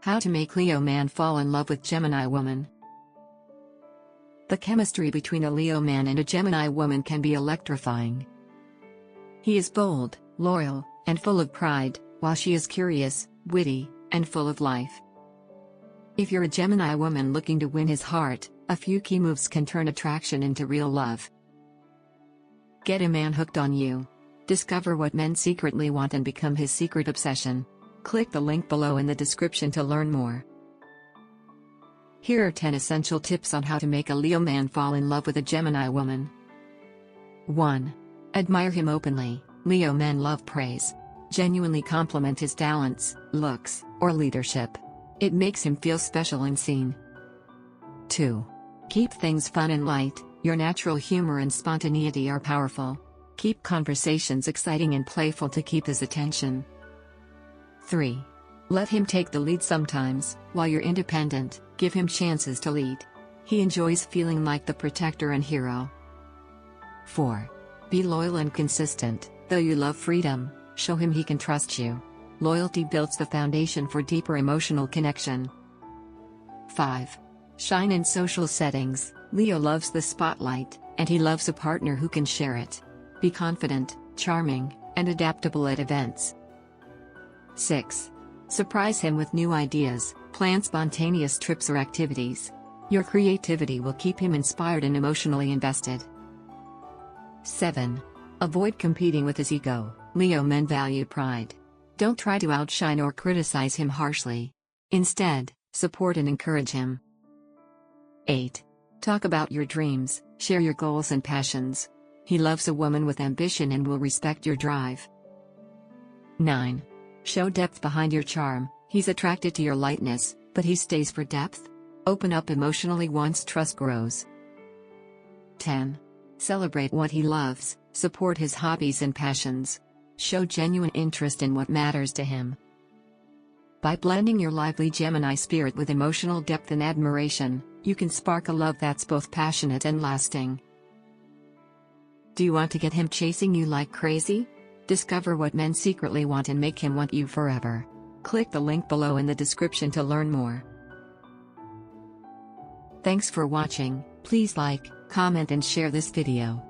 How to make Leo man fall in love with Gemini woman. The chemistry between a Leo man and a Gemini woman can be electrifying. He is bold, loyal, and full of pride, while she is curious, witty, and full of life. If you're a Gemini woman looking to win his heart, a few key moves can turn attraction into real love. Get a man hooked on you. Discover what men secretly want and become his secret obsession. Click the link below in the description to learn more. Here are 10 essential tips on how to make a Leo man fall in love with a Gemini woman. 1. Admire him openly. Leo men love praise. Genuinely compliment his talents, looks, or leadership. It makes him feel special and seen. 2. Keep things fun and light. Your natural humor and spontaneity are powerful. Keep conversations exciting and playful to keep his attention. 3. Let him take the lead sometimes. While you're independent, give him chances to lead. He enjoys feeling like the protector and hero. 4. Be loyal and consistent. Though you love freedom, show him he can trust you. Loyalty builds the foundation for deeper emotional connection. 5. Shine in social settings. Leo loves the spotlight, and he loves a partner who can share it. Be confident, charming, and adaptable at events. 6. Surprise him with new ideas. Plan spontaneous trips or activities. Your creativity will keep him inspired and emotionally invested. 7. Avoid competing with his ego. Leo men value pride. Don't try to outshine or criticize him harshly. Instead, support and encourage him. 8. Talk about your dreams. Share your goals and passions. He loves a woman with ambition and will respect your drive. 9. Show depth behind your charm. He's attracted to your lightness, but he stays for depth. Open up emotionally once trust grows. 10. Celebrate what he loves. Support his hobbies and passions. Show genuine interest in what matters to him. By blending your lively Gemini spirit with emotional depth and admiration, you can spark a love that's both passionate and lasting. Do you want to get him chasing you like crazy? Discover what men secretly want and make him want you forever. Click the link below in the description to learn more. Thanks for watching. Please like, comment and share this video.